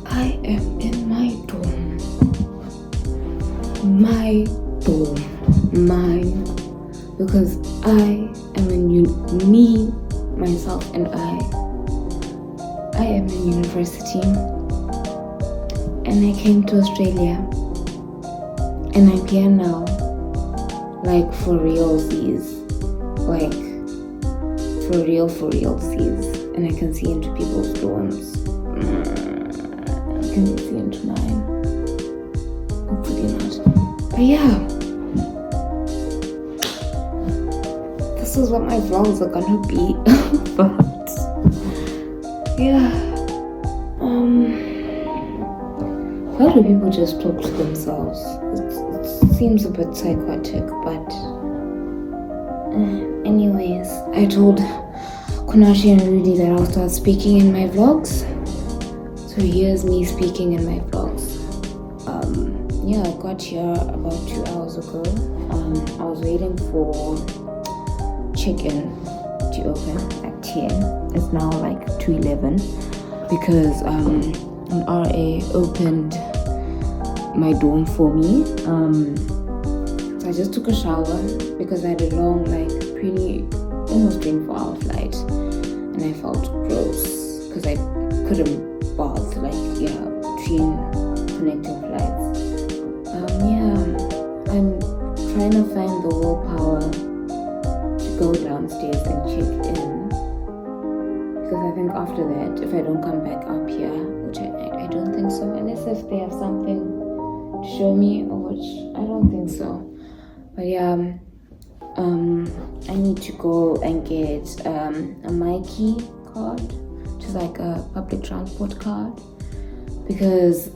I am in my dorm. My dorm. Mine. Because I am me, myself, and I am in university. And I came to Australia. And I'm here now. Like, for realsies. Like, for realsies. And I can see into people's dorms. I can see into mine. Hopefully not. But yeah. This is what my vlogs are gonna be. But yeah. Why do people just talk to themselves? It seems a bit psychotic, but anyways, I told Kunashi and Rudy that I'll start speaking in my vlogs. So here's me speaking in my vlogs. Yeah, I got here about 2 hours ago. I was waiting for chicken to open at 10. It's now like 2:11 because an RA opened my dorm for me. So I just took a shower because I had a long, almost 24-hour flight, and I felt gross because I couldn't bath between connecting flights. I'm trying to find the willpower to go downstairs and check in, because I think after that, if I don't come back up here, which I don't think so, unless if they have something to show me, which I don't think so. But yeah, I need to go and get a Mikey card, which is like a public transport card, because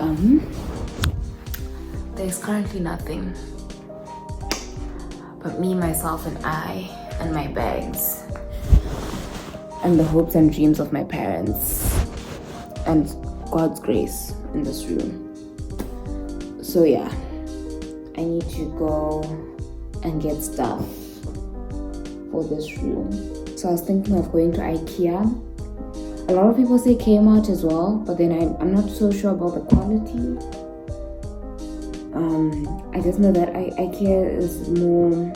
there's currently nothing but me, myself, and I, and my bags, and the hopes and dreams of my parents, and God's grace in this room. So yeah, I need to go and get stuff for this room. So I was thinking of going to IKEA. A lot of people say Kmart as well, but then I'm not so sure about the quality. I just know that IKEA is more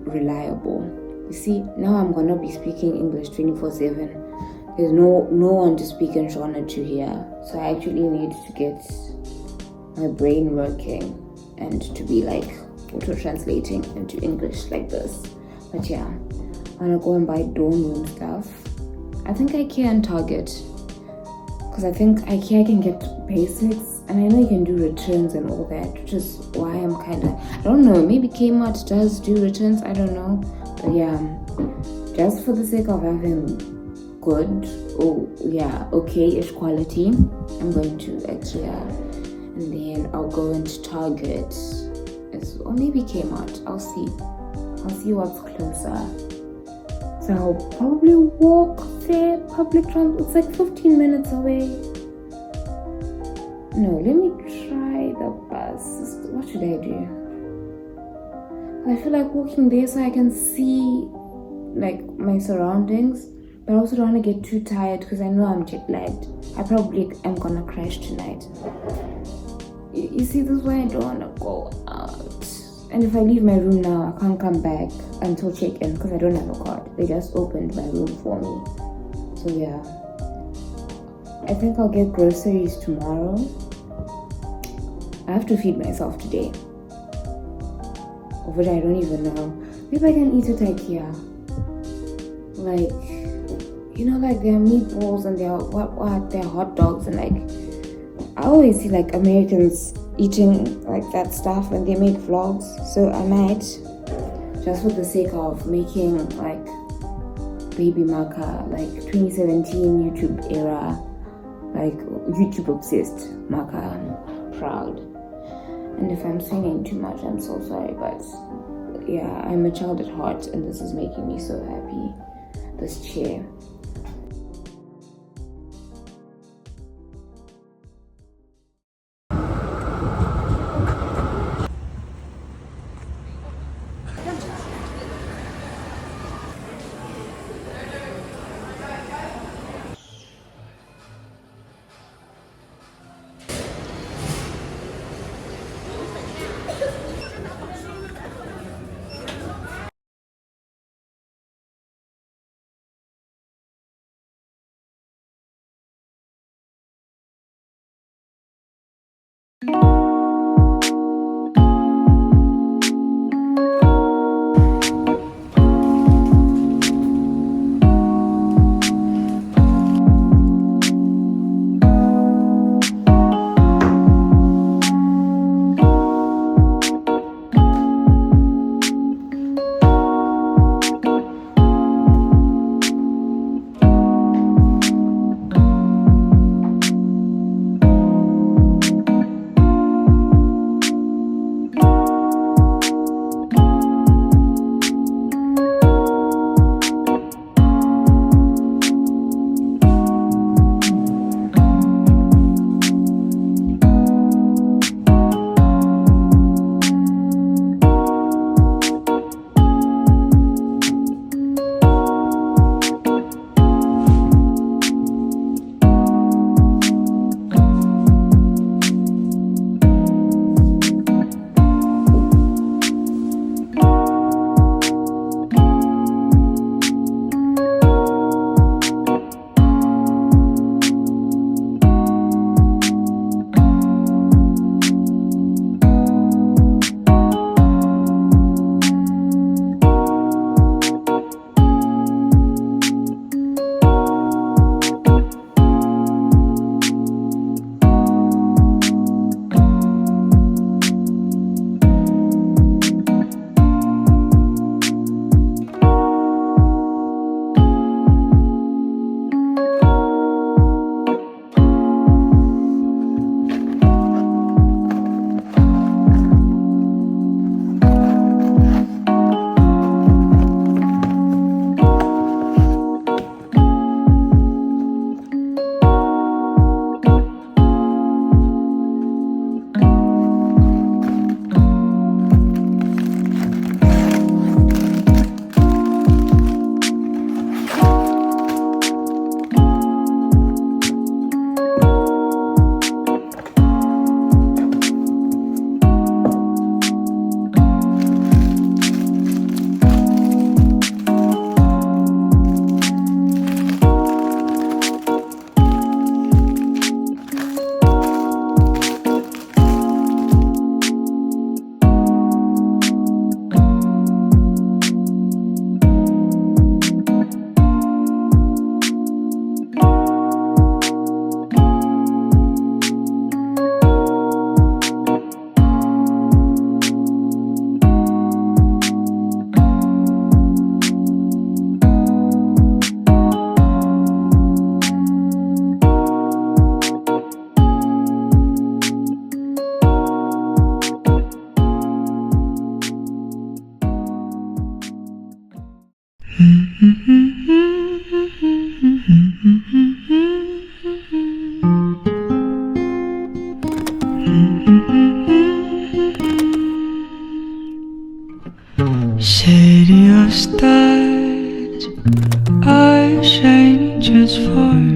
reliable. You see, now I'm gonna be speaking English 24/7. There's no one to speak in Shona to here, so I actually need to get my brain working and to be like auto-translating into English like this. But yeah, I'm gonna go and buy dorm room stuff. I think IKEA and Target, because I think IKEA can get basics, and I know you can do returns and all that, which is why I'm I don't know, maybe Kmart does do returns, I don't know. But yeah, just for the sake of having good, okay-ish quality, I'm going to IKEA, and then I'll go into Target, or maybe Kmart. I'll see what's closer. So I'll probably walk there, public transport. It's like 15 minutes away. No, let me try the bus. What should I do? I feel like walking there so I can see like my surroundings, but I also don't want to get too tired because I know I'm jet lagged. I probably am gonna crash tonight. You see, this is why I don't want to go out. And if I leave my room now, I can't come back until check-in because I don't have a card. They just opened my room for me. So yeah, I think I'll get groceries tomorrow. I have to feed myself today, of which I don't even know. Maybe I can eat at IKEA. Like, their meatballs and their hot dogs, and like, I always see like Americans eating like that stuff when they make vlogs. So I might, just for the sake of making like baby Maka, like 2017 YouTube era, like YouTube obsessed Maka proud. And if I'm singing too much, I'm so sorry, but yeah, I'm a child at heart, and this is making me so happy. This chair. City of stars are shining just for